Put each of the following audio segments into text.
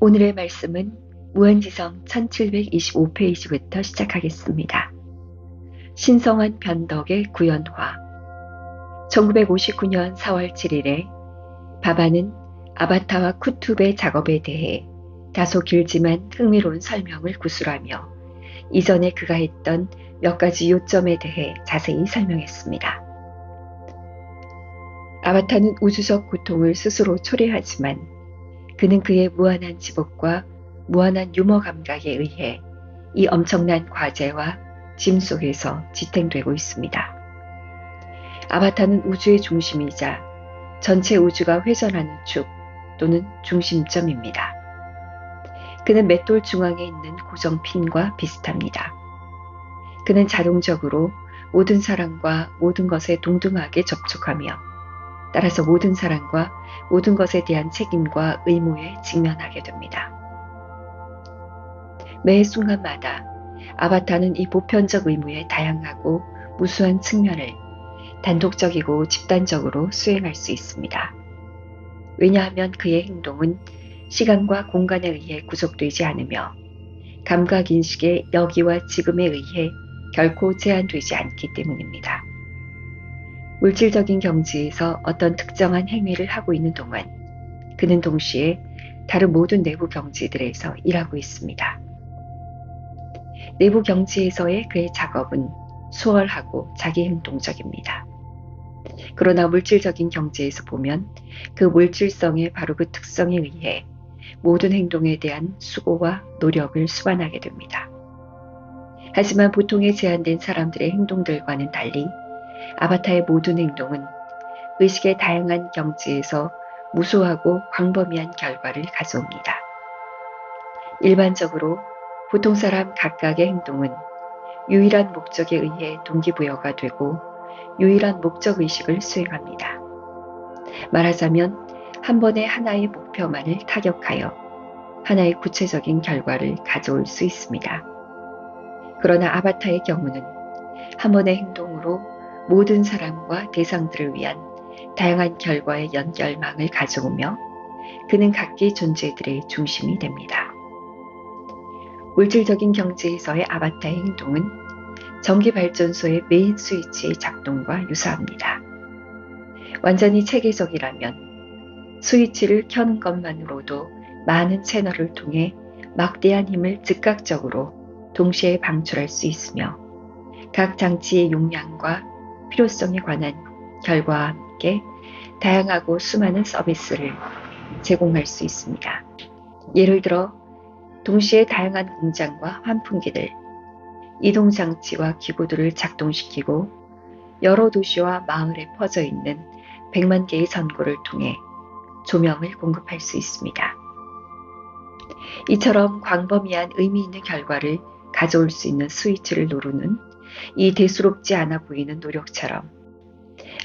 오늘의 말씀은 무한지성 1725페이지부터 시작하겠습니다. 신성한 변덕의 구현화. 1959년 4월 7일에 바바는 아바타와 쿠투브의 작업에 대해 다소 길지만 흥미로운 설명을 구술하며 이전에 그가 했던 몇 가지 요점에 대해 자세히 설명했습니다. 아바타는 우주적 고통을 스스로 초래하지만 그는 그의 무한한 지복과 무한한 유머 감각에 의해 이 엄청난 과제와 짐 속에서 지탱되고 있습니다. 아바타는 우주의 중심이자 전체 우주가 회전하는 축 또는 중심점입니다. 그는 맷돌 중앙에 있는 고정핀과 비슷합니다. 그는 자동적으로 모든 사람과 모든 것에 동등하게 접촉하며 따라서 모든 사람과 모든 것에 대한 책임과 의무에 직면하게 됩니다. 매 순간마다 아바타는 이 보편적 의무의 다양하고 무수한 측면을 단독적이고 집단적으로 수행할 수 있습니다. 왜냐하면 그의 행동은 시간과 공간에 의해 구속되지 않으며 감각인식의 여기와 지금에 의해 결코 제한되지 않기 때문입니다. 물질적인 경지에서 어떤 특정한 행위를 하고 있는 동안 그는 동시에 다른 모든 내부 경지들에서 일하고 있습니다. 내부 경지에서의 그의 작업은 수월하고 자기행동적입니다. 그러나 물질적인 경지에서 보면 그 물질성의 바로 그 특성에 의해 모든 행동에 대한 수고와 노력을 수반하게 됩니다. 하지만 보통의 제한된 사람들의 행동들과는 달리 아바타의 모든 행동은 의식의 다양한 경지에서 무수하고 광범위한 결과를 가져옵니다. 일반적으로 보통 사람 각각의 행동은 유일한 목적에 의해 동기부여가 되고 유일한 목적의식을 수행합니다. 말하자면 한 번에 하나의 목표만을 타격하여 하나의 구체적인 결과를 가져올 수 있습니다. 그러나 아바타의 경우는 한 번의 행동으로 모든 사람과 대상들을 위한 다양한 결과의 연결망을 가져오며 그는 각기 존재들의 중심이 됩니다. 물질적인 경지에서의 아바타의 행동은 전기발전소의 메인 스위치의 작동과 유사합니다. 완전히 체계적이라면 스위치를 켜는 것만으로도 많은 채널을 통해 막대한 힘을 즉각적으로 동시에 방출할 수 있으며 각 장치의 용량과 필요성에 관한 결과와 함께 다양하고 수많은 서비스를 제공할 수 있습니다. 예를 들어 동시에 다양한 공장과 환풍기들, 이동장치와 기구들을 작동시키고 여러 도시와 마을에 퍼져 있는 100만 개의 전구를 통해 조명을 공급할 수 있습니다. 이처럼 광범위한 의미 있는 결과를 가져올 수 있는 스위치를 누르는 이 대수롭지 않아 보이는 노력처럼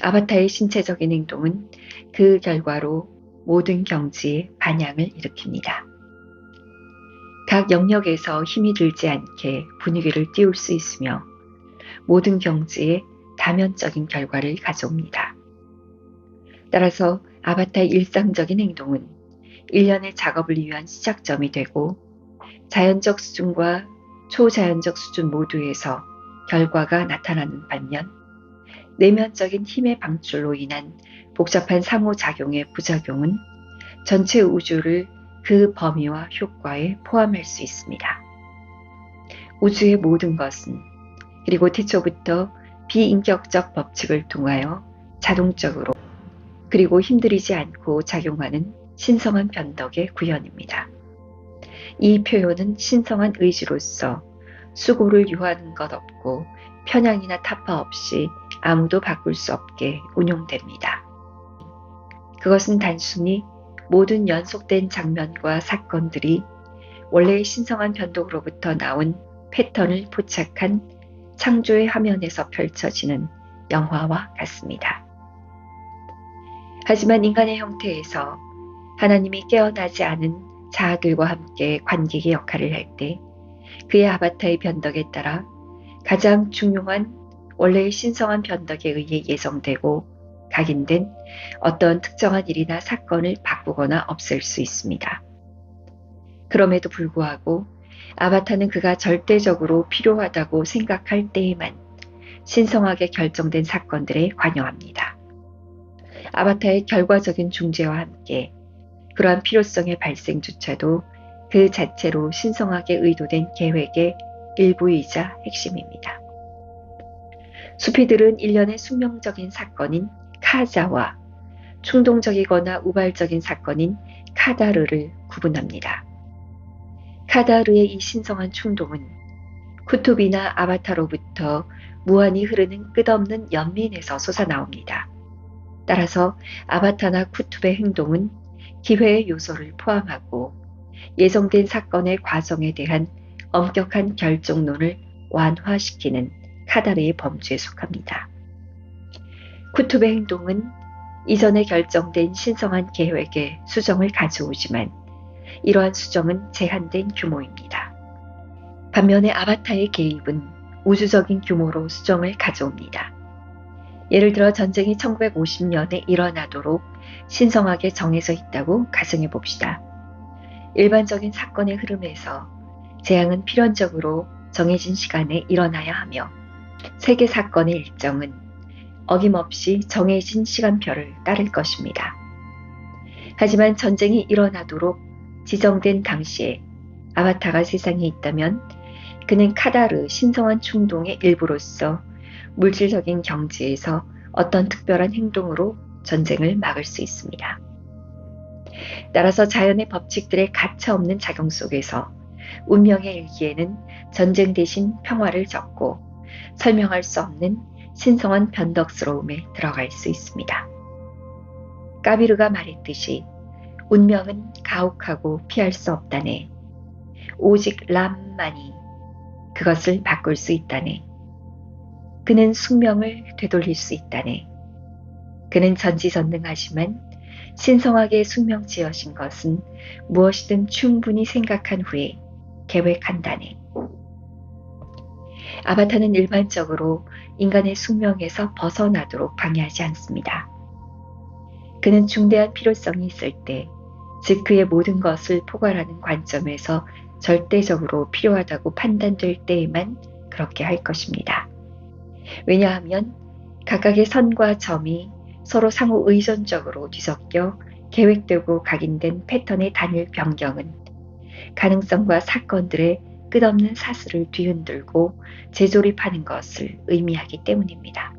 아바타의 신체적인 행동은 그 결과로 모든 경지에 반향을 일으킵니다. 각 영역에서 힘이 들지 않게 분위기를 띄울 수 있으며 모든 경지에 다면적인 결과를 가져옵니다. 따라서 아바타의 일상적인 행동은 일련의 작업을 위한 시작점이 되고 자연적 수준과 초자연적 수준 모두에서 결과가 나타나는 반면 내면적인 힘의 방출로 인한 복잡한 상호작용의 부작용은 전체 우주를 그 범위와 효과에 포함할 수 있습니다. 우주의 모든 것은 그리고 태초부터 비인격적 법칙을 통하여 자동적으로 그리고 힘들이지 않고 작용하는 신성한 변덕의 구현입니다. 이 표현은 신성한 의지로서 수고를 요하는 것 없고 편향이나 타파 없이 아무도 바꿀 수 없게 운용됩니다. 그것은 단순히 모든 연속된 장면과 사건들이 원래의 신성한 변덕으로부터 나온 패턴을 포착한 창조의 화면에서 펼쳐지는 영화와 같습니다. 하지만 인간의 형태에서 하나님이 깨어나지 않은 자아들과 함께 관객의 역할을 할 때 그의 아바타의 변덕에 따라 가장 중요한 원래의 신성한 변덕에 의해 예정되고 각인된 어떤 특정한 일이나 사건을 바꾸거나 없앨 수 있습니다. 그럼에도 불구하고 아바타는 그가 절대적으로 필요하다고 생각할 때에만 신성하게 결정된 사건들에 관여합니다. 아바타의 결과적인 중재와 함께 그러한 필요성의 발생조차도 그 자체로 신성하게 의도된 계획의 일부이자 핵심입니다. 수피들은 일련의 숙명적인 사건인 카자와 충동적이거나 우발적인 사건인 카다르를 구분합니다. 카다르의 이 신성한 충동은 쿠투비나 아바타로부터 무한히 흐르는 끝없는 연민에서 솟아나옵니다. 따라서 아바타나 쿠투브의 행동은 기회의 요소를 포함하고 예정된 사건의 과정에 대한 엄격한 결정론을 완화시키는 카다르의 범주에 속합니다. 쿠투브의 행동은 이전에 결정된 신성한 계획에 수정을 가져오지만 이러한 수정은 제한된 규모입니다. 반면에 아바타의 개입은 우주적인 규모로 수정을 가져옵니다. 예를 들어 전쟁이 1950년에 일어나도록 신성하게 정해져 있다고 가정해 봅시다. 일반적인 사건의 흐름에서 재앙은 필연적으로 정해진 시간에 일어나야 하며 세계 사건의 일정은 어김없이 정해진 시간표를 따를 것입니다. 하지만 전쟁이 일어나도록 지정된 당시에 아바타가 세상에 있다면 그는 카다르 신성한 충동의 일부로서 물질적인 경지에서 어떤 특별한 행동으로 전쟁을 막을 수 있습니다. 따라서 자연의 법칙들의 가차없는 작용 속에서 운명의 일기에는 전쟁 대신 평화를 적고 설명할 수 없는 신성한 변덕스러움에 들어갈 수 있습니다. 까비르가 말했듯이 운명은 가혹하고 피할 수 없다네. 오직 람만이 그것을 바꿀 수 있다네. 그는 숙명을 되돌릴 수 있다네. 그는 전지전능하지만 신성하게 숙명지어진 것은 무엇이든 충분히 생각한 후에 계획한다네. 아바타는 일반적으로 인간의 숙명에서 벗어나도록 방해하지 않습니다. 그는 중대한 필요성이 있을 때, 즉 그의 모든 것을 포괄하는 관점에서 절대적으로 필요하다고 판단될 때에만 그렇게 할 것입니다. 왜냐하면 각각의 선과 점이 서로 상호 의존적으로 뒤섞여 계획되고 각인된 패턴의 단일 변경은 가능성과 사건들의 끝없는 사슬을 뒤흔들고 재조립하는 것을 의미하기 때문입니다.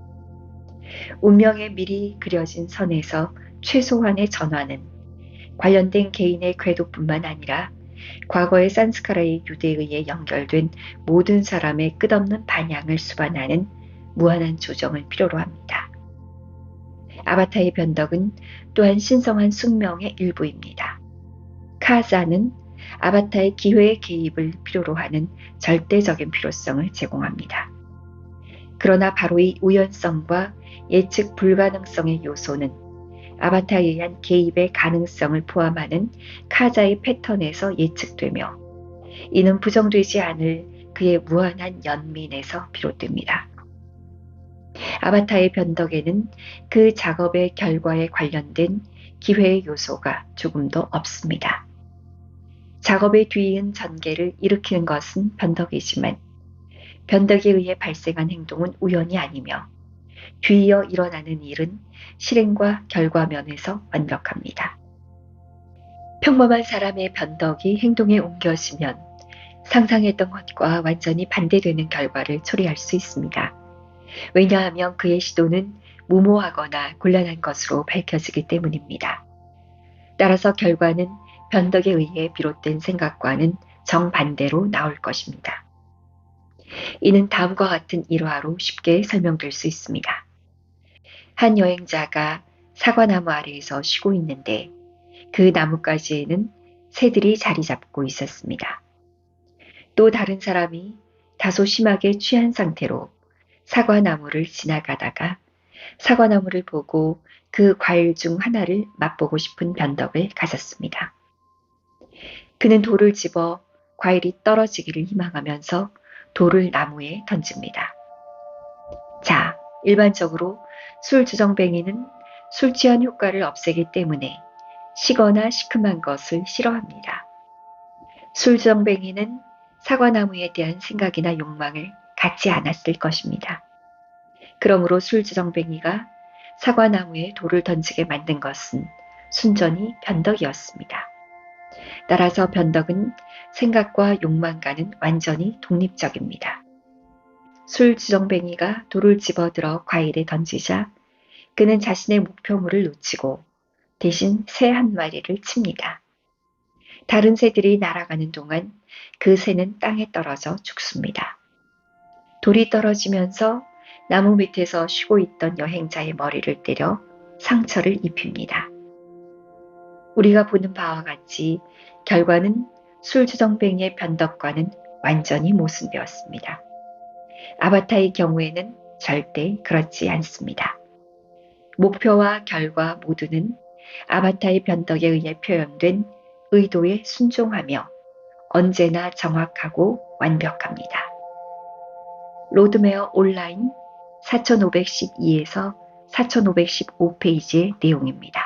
운명에 미리 그려진 선에서 최소한의 전환은 관련된 개인의 궤도뿐만 아니라 과거의 산스카라의 유대에 의해 연결된 모든 사람의 끝없는 반향을 수반하는 무한한 조정을 필요로 합니다. 아바타의 변덕은 또한 신성한 숙명의 일부입니다. 카자는 아바타의 기회의 개입을 필요로 하는 절대적인 필요성을 제공합니다. 그러나 바로 이 우연성과 예측 불가능성의 요소는 아바타에 의한 개입의 가능성을 포함하는 카자의 패턴에서 예측되며 이는 부정되지 않을 그의 무한한 연민에서 비롯됩니다. 아바타의 변덕에는 그 작업의 결과에 관련된 기회의 요소가 조금도 없습니다. 작업의 뒤이은 전개를 일으키는 것은 변덕이지만 변덕에 의해 발생한 행동은 우연이 아니며 뒤이어 일어나는 일은 실행과 결과면에서 완벽합니다. 평범한 사람의 변덕이 행동에 옮겨지면 상상했던 것과 완전히 반대되는 결과를 초래할 수 있습니다. 왜냐하면 그의 시도는 무모하거나 곤란한 것으로 밝혀지기 때문입니다. 따라서 결과는 변덕에 의해 비롯된 생각과는 정반대로 나올 것입니다. 이는 다음과 같은 일화로 쉽게 설명될 수 있습니다. 한 여행자가 사과나무 아래에서 쉬고 있는데 그 나뭇가지에는 새들이 자리 잡고 있었습니다. 또 다른 사람이 다소 심하게 취한 상태로 사과나무를 지나가다가 사과나무를 보고 그 과일 중 하나를 맛보고 싶은 변덕을 가졌습니다. 그는 돌을 집어 과일이 떨어지기를 희망하면서 돌을 나무에 던집니다. 자, 일반적으로 술 주정뱅이는 술 취한 효과를 없애기 때문에 시거나 시큼한 것을 싫어합니다. 술주정뱅이는 사과나무에 대한 생각이나 욕망을 갖지 않았을 것입니다. 그러므로 술주정뱅이가 사과나무에 돌을 던지게 만든 것은 순전히 변덕이었습니다. 따라서 변덕은 생각과 욕망과는 완전히 독립적입니다. 술주정뱅이가 돌을 집어들어 과일에 던지자 그는 자신의 목표물을 놓치고 대신 새 한 마리를 칩니다. 다른 새들이 날아가는 동안 그 새는 땅에 떨어져 죽습니다. 돌이 떨어지면서 나무 밑에서 쉬고 있던 여행자의 머리를 때려 상처를 입힙니다. 우리가 보는 바와 같이 결과는 술주정뱅이의 변덕과는 완전히 모순되었습니다. 아바타의 경우에는 절대 그렇지 않습니다. 목표와 결과 모두는 아바타의 변덕에 의해 표현된 의도에 순종하며 언제나 정확하고 완벽합니다. 로드메어 온라인 4512에서 4515페이지의 내용입니다.